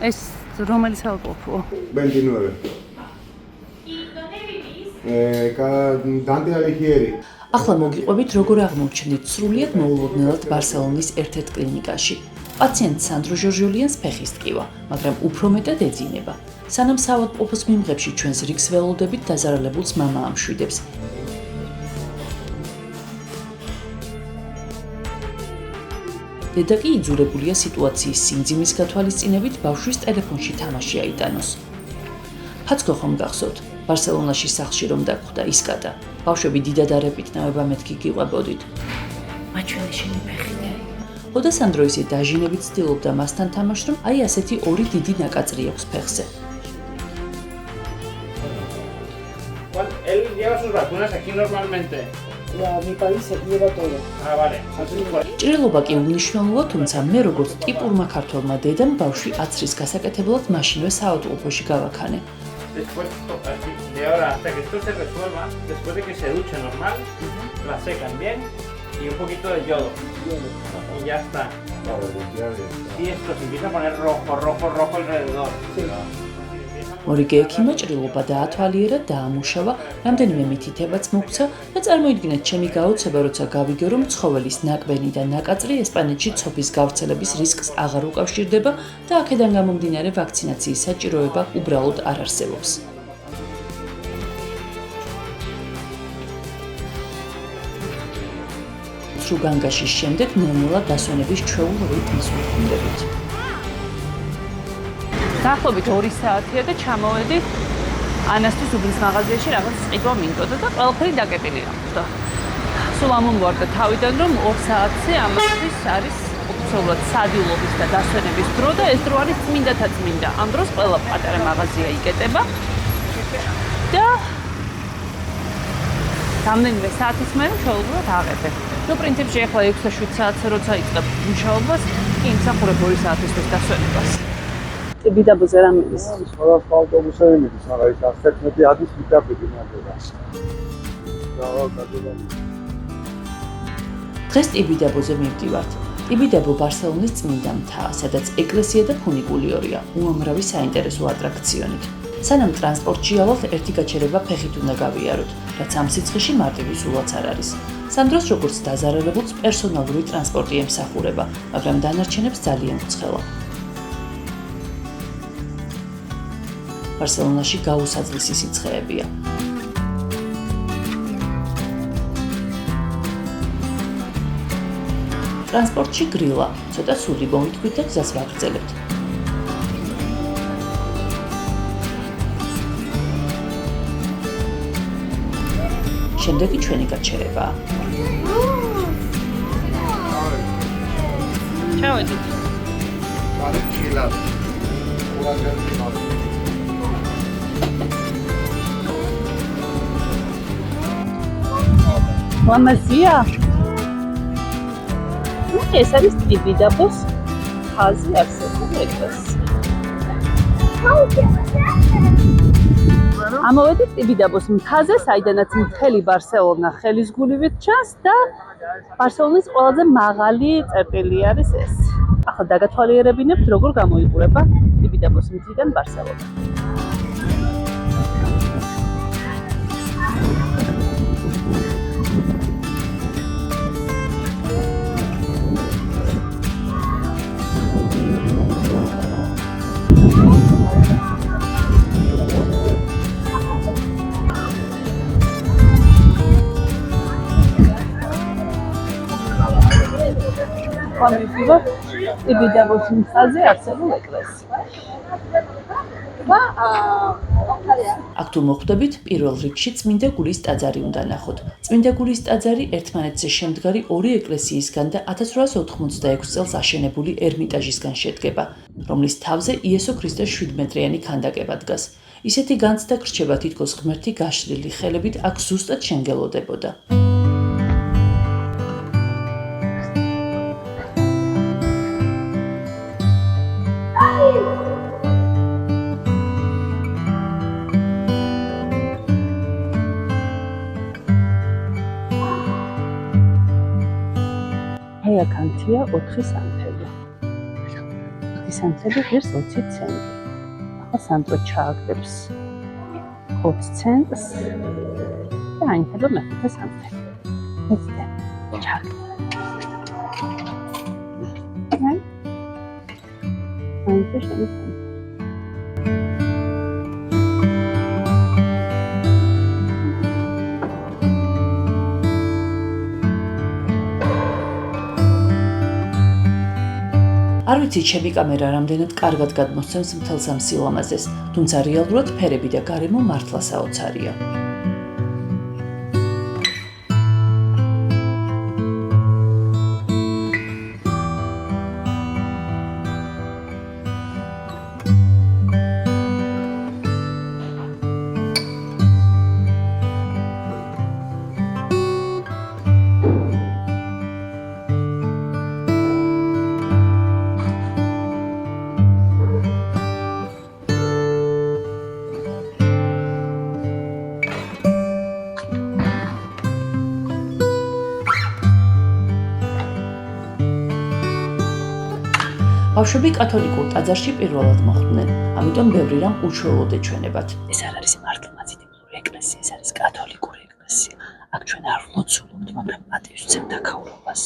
ეს რომელი საავადმყოფოა? 29. Dante Alighieri. ახლა მოგიყვებით, როგორ აღმოჩნდით სრულიად მოულოდნელად ბარსელონის ერთ-ერთ კლინიკაში. პაციენტ სანდრო ჟორჟოლიანს ფეხის ტკივა, მაგრამ უფრო მეტად ეძინება. სანამ საავადმყოფოს მიმღებში ჩვენს რიგს ველოდებით, დაზარალებულს მამა ამშვიდებს. დედა კი იძულებულია სიტუაციის სიმძიმის გათვალისწინებით ბავშვის ტელეფონში თამაში აიტანოს. ფაცქო ხომ გახსოვთ, ბარსელონაში სახლში რომ დაგხვდა ისკატა. ბავშვები დიდად არ ეპიტნავება, მეთქი გიყვებოდით. მაჩვენე შენი ფეხი. ოდა სანდრო ისე დაჟინებით ცდილობდა მასთან თამაშს, რომ აი ასეთი ორი დიდი ნაკაწრი აქვს ფეხზე. Él lleva sus vacunas aquí normalmente. Ya, mi país se lleva todo. Ah, vale. ჭრილობა კი უნიშნელოა, თუმცა მე როგორც ტიპურმა ქართველმა დედამ ბავშვი აცრის გასაკეთებლად მაშინვე საავადმყოფოში გავაქანე. Después, de ahora hasta que esto se resuelva, después de que se duche normal, la secan bien y un poquito de yodo. Y ya está. Y esto se empieza a poner rojo alrededor. მორიგე ექიმა ჭრილობა დაათვალიერა, დაამუშავა, რამდენიმე მითითებაც მოგცა და წარმოიდგინეთ ჩემი გაოცება, როცა გავიგე, რომ ცხოველის ნაკბენი და ნაკაწრი ესპანეთში ცოფის გავრცელების რისკს აღარ უკავშირდება და აქედან გამომდინარე ვაქცინაციის საჭიროება უბრალოდ არ არსებობს. სრულ განგაშის შემდეგ ნელ-ნელა დასვენების ჩვეულ რიტმს ვუხმდებით. დაახლოებით 2 საათია და ჩამოვედი ანასთვის უბნის მაღაზიაში რაღაც ყიდვა მინდოდა და ყველაფერი დაკეტილი აღმოჩნდა. სულ ამომგვარდა თავიდან, რომ 2 საათზე ამასთვის არის ოფიციალურად სადილობის და დასვენების დრო და ეს დრო არის წმინდათა წმინდა. ამ დროს ყველა პატარა მაღაზია იკეტება და რამდენიმე საათის მერე ჩვეულებრივად აღებენ. ნუ პრინციპში ახლა 6-7 საათზე როცა იწყებ მუშაობას, კი იმსახურებ 2 საათისთვის დასვენებას. ტიბიდაბოზე რა მიდის? სხვადასხვა ავტობუსები მიდის, მაგრამ ის 11 ადის ვიტაბები ნადება. დღეს ტიბიდაბოზე მივდივართ. ტიბიდაბო ბარსელონის წმინდა მთაა, სადაც ეკლესია და ფუნიკულიორია, უამრავი საინტერესო ატრაქციონით. სანამ ტრანსპორტში ავალთ, ერთი გაჩერება ფეხით უნდა გავიაროთ, რაც ამ სიცხეში მარტივი სულაც არ არის. სანდროს როგორც დაზარალებულს პერსონალური ტრანსპორტი ემსახურება, მაგრამ დანარჩენებს ძალიან უცხელა. ბარსელონაში გაუსაძლისი სიცხეებია. ტრანსპორტში გრილა, ცოტა სული მომიტყვით და გზას ვაგრძელებთ. შემდეგი ჩვენი გაჩერებაა. ჩავედით. მამაზია. ეს არის ტიბიდაბოს ხაზი არსებული ეკლესია. ამოვედით ტიბიდაბოს მთაზე, საიდანაც მთელი ბარსელონა ხელისგულივით ჩანს და ბარსელონის ყველაზე მაღალი წერტილი არის ეს. ახლა დაგათვალიერებინებთ, როგორ გამოიყურება ტიბიდაბოს მთიდან ბარსელონა. ამიფივა ტიბიდაბოს მთაზე არსებულ ეკლესია. აქ თუ მოხვდებით, პირველ რიგში წმინდა გულის ტაძარი უნდა ნახოთ. წმინდა გულის ტაძარი ერთმანეთზე შემდგარი ორი ეკლესიისგან და 1886 წელს აშენებული ერმიტაჟისგან შედგება, რომლის თავზე იესო ქრისტეს 7-მეტრიანი ქანდაკება დგას. ისეთი განცდა გრჩება თითქოს ღმერთი გაშლილი ხელებით აქ ზუსტად შემგელოდებოდა. აქანთია 4 სანთელი. სანთები ღირს 20 ცენტი. ახლა სანდრო ჩააგდებს 20 ცენტს და აინთება მეხუთე სანთები. იცით? ჩააგდებ. აინთე შენი სანთები. არ ვიცი ჩემი კამერა რამდენად კარგად გადმოსცემს მთელს ამ სილამაზეს, თუმცა რეალურად ფერები და გარემო მართლა საოცარია. ბავშვები კათოლიკურ ტაძარში პირველად მოხვდნენ, ამიტომ ბევრი რამ უშუალოდ ეჩვენებათ. ეს არ არის მართლმადიდებლური ეკლესია, ეს არის კათოლიკური ეკლესია. აქ ჩვენ არ ვლოცულობთ, მაგრამ პატივს ვცემთ აქაურობას.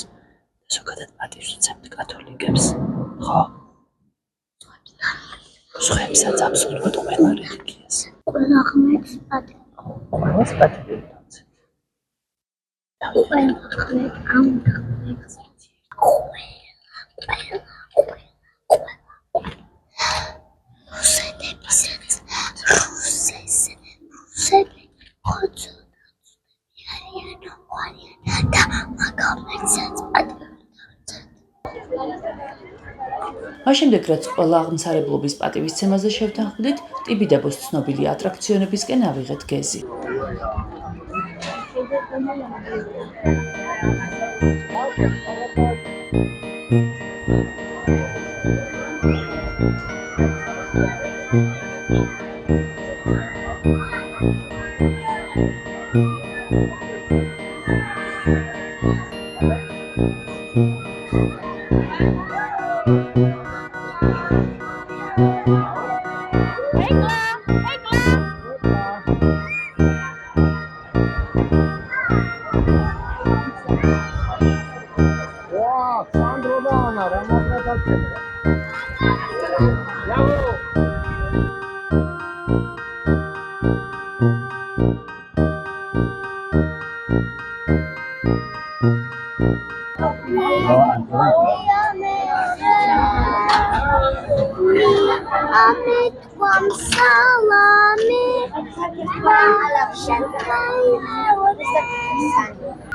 და ზოგადად პატივს ვცემთ კათოლიკებს. ხო? სხვებსაც აბსოლუტურად ყველა რელიგიას. ყველა ღმერთს პატივი. ყველას პატივი ვცემთ. ყველა ღმერთს ამ ღმერთს. მაშინდელ რაც ყველა აღმსარებლობის პატივისცემაზე შევთანხმდით, ტიბიდაბოს ცნობილი ატრაქციონებისკენ ავიღეთ გეზი.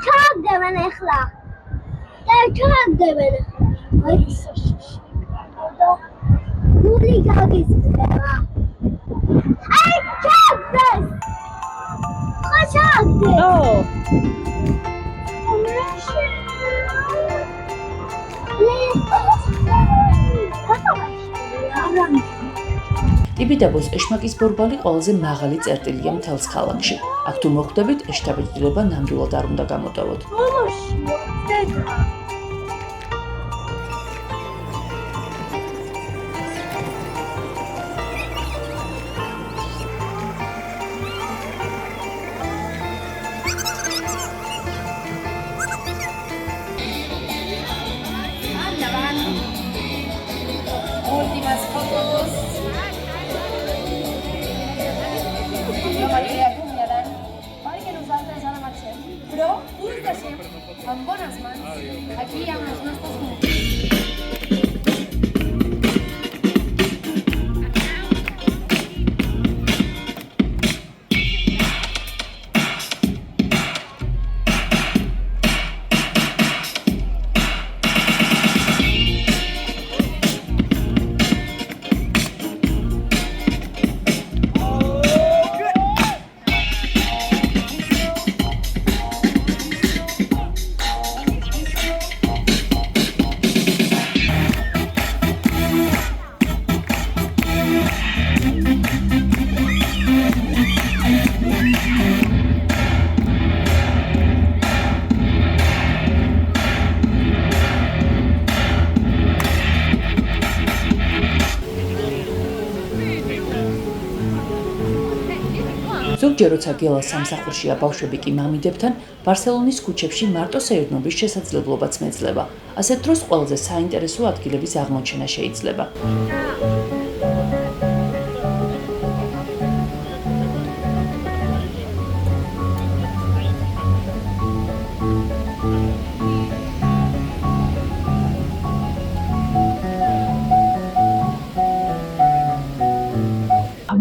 ჩაგდებენ ახლა. და ჩაგდებენ. გული გაგიზრდება. აი, ჩაგდეს. ხო ჩაგდეს. ტიბიდაბოს ეშმაკის ბორბალი ყველაზე მაღალი წერტილია მთელს ქალაქში. აქ თუ მოხვდებით, ეშთაბეჭდილება ნამდვილად არ უნდა გამოტოვოთ. ზოგჯერ როცა გელას სამსახურშია ბავშვები კი მამიდებთან, ბარსელონის ქუჩებში მარტო სეირნობის შესაძლებლობაც მეძლება. ასეთ დროს ყველაზე საინტერესო ადგილების აღმოჩენა შეიძლება.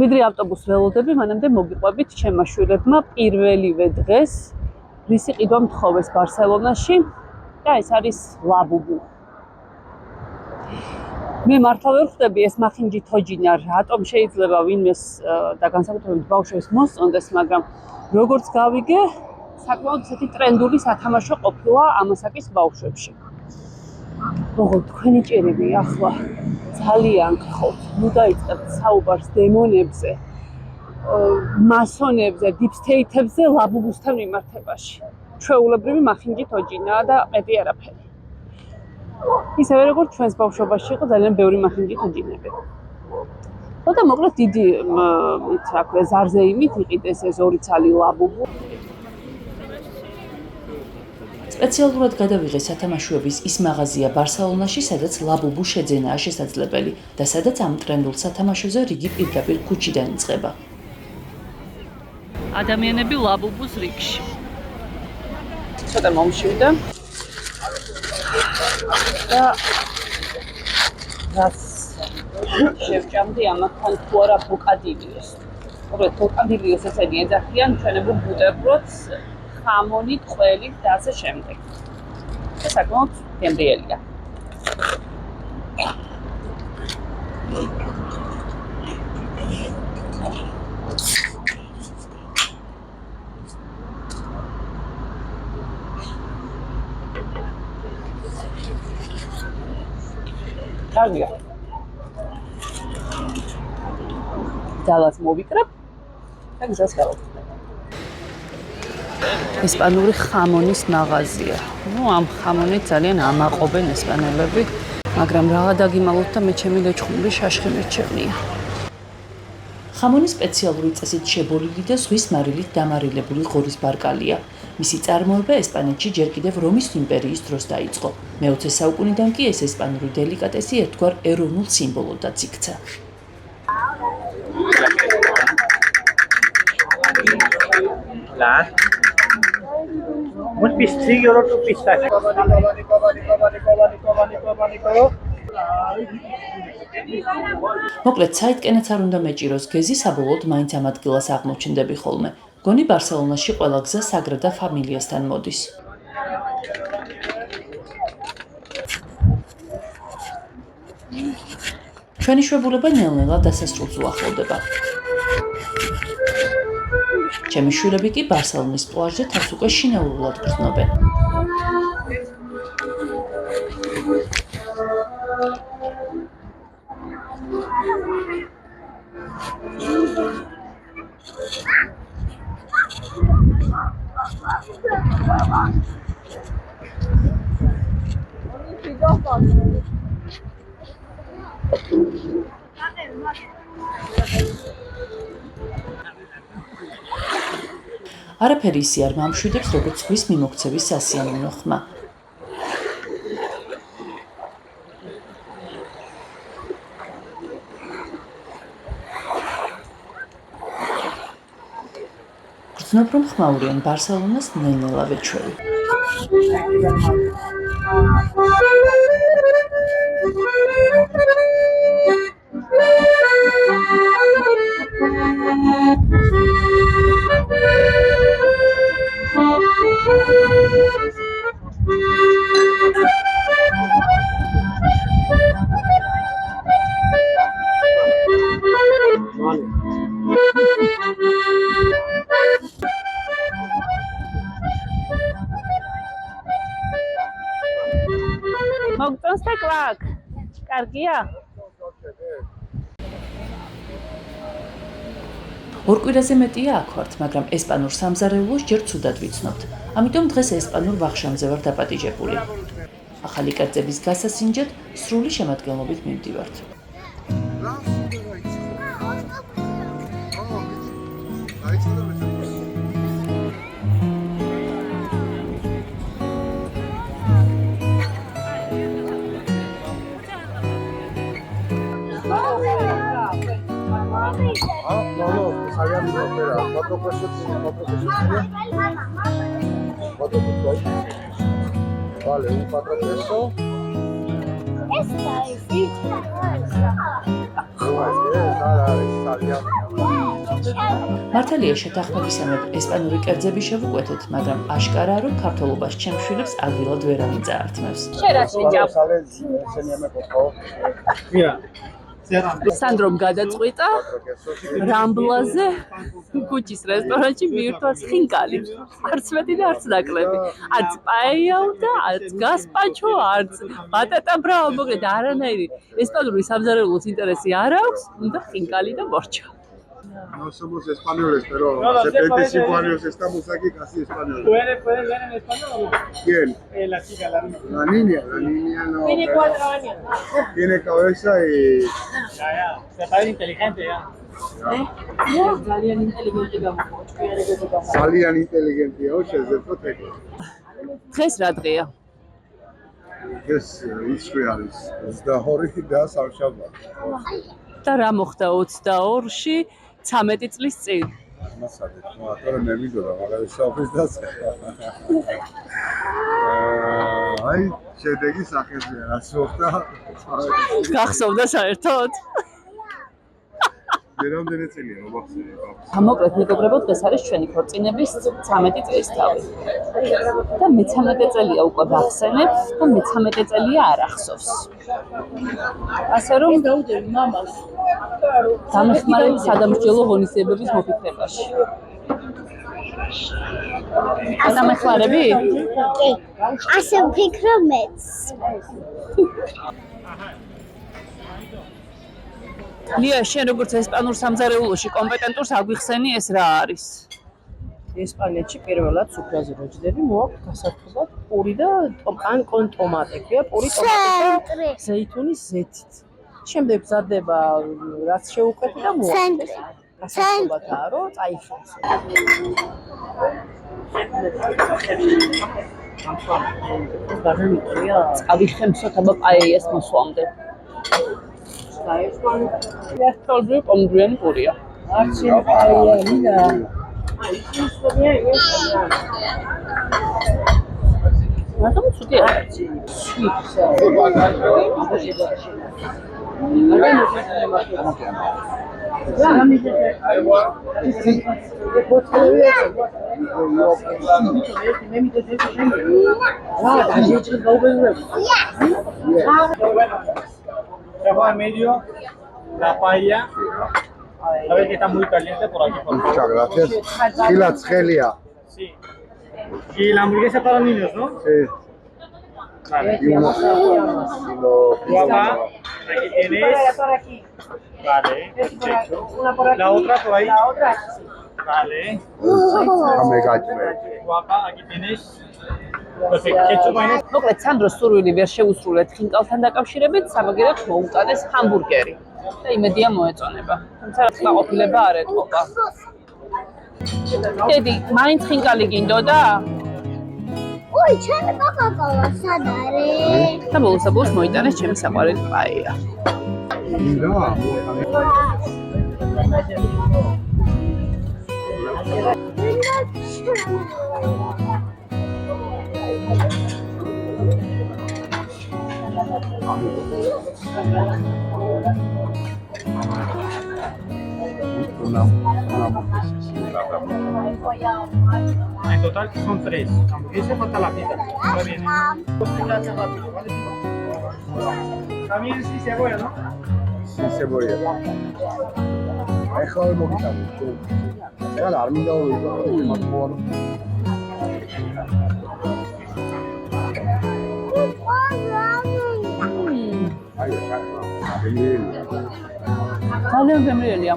ვიდრე ავტობუსს ველოდები, მანამდე მოგიყვებით ჩემმა შვილებმა პირველივე დღეს რისი ყიდვა მთხოვეს ბარსელონაში და ეს არის ლაბუბუ. მე მართლა ვერ ხვდები ეს მახინჯი თოჯინა რატომ შეიძლება ვინმეს და განსაკუთრებით ბავშვებს მოსწონდეს, მაგრამ როგორც გავიგე, საკმაოდ ისეთი ტრენდული სათამაშო ყოფილა ამასაკის ბავშვებში. ოღონდ თქვენი ჭირები ახლა ძალიან გხოთ. ნუ დაიწყებთ საუბარს დემონებზე, მასონებზე, დიპსტეითებზე ლაბუბუსთან მიმართებაში. ჩვეულებრივი მახინჯი თოჯინაა და მეტი არაფერი. ისევე როგორც ჩვენს ბავშვობაში იყო ძალიან ბევრი მახინჯი თოჯინები. და მოკლედ დიდი ზარზეიმით იყიდეს ეს 2 ცალი ლაბუბუ. სპეციალურად გადავიღე სათამაშოების ის მაღაზია ბარსელონაში, სადაც ლაბუბუ შეძენაა შესაძლებელი და სადაც ამ ტრენდულ სათამაშოზე რიგი პირდაპირ ქუჩიდან იწყება. ადამიანები ლაბუბუს რიგში. ცოტა მომშვიდე. და რას შევჭამდი ამათთან თუ არა ბოკადილიოს. მოკლედ ბოკადილიოს ესენი ეძახიან ჩვენებურ ბუტერბროდს, ხამონით, ყველით და ასე შემდეგ. და საკმაოდ გემრიელია. კარგია. ძალას მოვიკრებ და გზას გავაკეთებ. ესპანური ხამონის მაღაზია. ამ ხამონით ძალიან ამაყობენ ესპანელები, მაგრამ რა დაგიმალოთ და მე ჩემი ლეჩხუმური შაშხი მეჩვენია. ხამონი სპეციალური წესით შებოლილი და ზღვის მარილით დამარილებული ღორის ბარკალია. მისი წარმოება ესპანეთში ჯერ კიდევ რომის იმპერიის დროს დაიწყო. მე-20 საუკუნიდან კი ეს ესპანური დელიკატესი ერთგვარ ეროვნულ სიმბოლოდაც იქცა. Un pistillo, otro pistache. მოკლედ, საიტკენაც არ უნდა მეჭიროს გეზი, საბოლოოდ მაინც ამ ადგილას აღმოჩნდები ხოლმე. გონი ბარსელონაში ყველა გზა საგრადა ფამილიასთან მოდის. ჩვენი შვებულება ნელ-ნელა დასასრულს უახლოვდება. ჩემი შვილები კი ბარსელონის პლაჟზე თავს უკვე შინაურულად გრძნობენ. არაფერი ისე არ მამშვიდებს, როგორც ზღვის მიმოქცევის სასიამოვნო ხმა. გრძნობ, რომ ხმაურიან ბარსელონას ნელ-ნელა ვეჩვევი. მოგწონს და კლაკ. კარგია? ორ კვირაზე მეტია აქ ვართ, მაგრამ ესპანურ სამზარეულოს ჯერ ცუდად ვიცნობთ. ამიტომ დღეს ესპანურ ვახშამზე ვარ დაპატიჟებული. ახალი კერძების გასასინჯად სრული შემადგენლობით მივდივართ. Ahí está. Vale, un patrocinio. Esta es მართალია შეთანხმებისამებრ ესპანური კერძები შევუკვეთეთ, მაგრამ აშკარაა, რომ ქართულობას ჩემს შვილებს ადგილად ვერავინ წაართმევს. Mira, cerrando. სანდრომ გადაწყვიტა რამბლაზე კუჩის რესტორანში მიირთვას ხინკალი. არც მეტი და არც ნაკლები. არც პაეიაო და არც გასპაჩო, არც ბატატა ბრავა, მოკლედ არანაირი ესპანური სამზარეულოს ინტერესი არ აქვს, უნდა ხინკალი და მორჩა. No somos españoles, pero No, hace sí, 25 puede- años estamos aquí casi españoles. ¿Puedes ver en español? ¿Quién? La chica, la niña. La niña no. Tiene pero 4 años. Tiene cabeza y. Ya. Se parece inteligente ya. ძალიან ინტელიგენტი გამოყო. Salían inteligentes. Oye, es de Foteco. დღეს რა დღეა? Es Israelis. Es de Horiki das Al-Shabaab. და რა მოხდა 22-ში 13 წლის წინ? მასადი, მოატორე მე მიდოდა, მაგრამ შავფის დას. აი, შედეგი სახეზეა, რაც მოხდა. გახსოვდა საერთოდ? რამდენი წელია მომახსენე? მოკლედ მეგობრებო, დღეს არის ჩვენი ქორწინების 13 წლისთავი. და მე-13 წელია უკვე ვახსენებ და მე-13 წელია არ ახსოვს. ასე რომ დაუდევი მამას. დამეხმარებით სადამსჯელო ღონისძიებების მოფიქრებაში. დამეხმარები? ასე ვფიქრობ მეც. ლია, შენ როგორც ესპანურ სამზარეულოში კომპეტენტურს აგვიხსენი ეს რა არის? ესპანეთში პირველად სუფრაზე რო ჯდები, მოაქვს გასართობად პური და ტომატე, ქვია პური ტომატე და ზეითუნის ზეთით. შემდეგ მზადდება რაც შეუკვეთი და მოაქვს. გასართობადაა რომ წაიხსნას. წავიხემ ცოტა პაეიას მოსვლამდე. ერთოლჯერ პომდრიანი პურია. არც შეფაია ლინა. მაგრამ ცუდი არ არის. Dejo en medio la paella. A ver que está muy caliente por aquí. Por favor. Muchas gracias. Gila Tgelia. Sí. Y la hamburguesa para niños, ¿no? Sí. Vale. Y unos. Guapa, aquí tienes. Vale, perfecto. La otra por ahí. Vale. Déjame gachme. Guapa, aquí tienes. Perfecto. Ketchup mayonnaise. მოკლედ სანდროს სურვილი ვერ შეუსრულეთ ხინკალთან დაკავშირებით, სამაგერად მოუტანეს ჰამბურგერი და იმედია მოეწონება. თუმცა გაყოფილება არ ეთყობა. დედი, მაინც ხინკალი გინდოდა? უი, ჩემი კოკაკოლა სად არის? და ბოლოს მოიტანეს ჩემი საყვარელი პაეია. Mira. En total son 3. Hamburguesa falta la pizza. Está bien. También sí cebolla, ¿no? Sí, cebolla. Déjame mojar. Ya la armida o más bueno. ძალიან გემრიელია.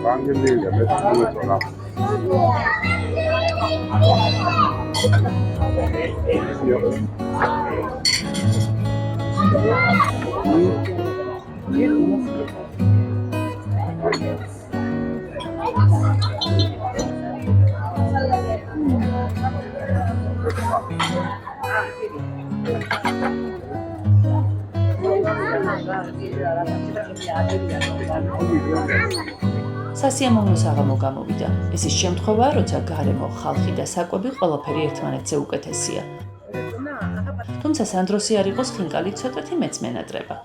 Bangelele, met groente. სასიამოვნო საღამო გამოვიდა. ეს ის შემთხვევაა, როცა გარემო, ხალხი და საკვები ყველაფერი ერთმანეთზე უკეთესია. თუმცა სანდროსი არ იყოს ხინკალი ცოტათი მეწმენადრება.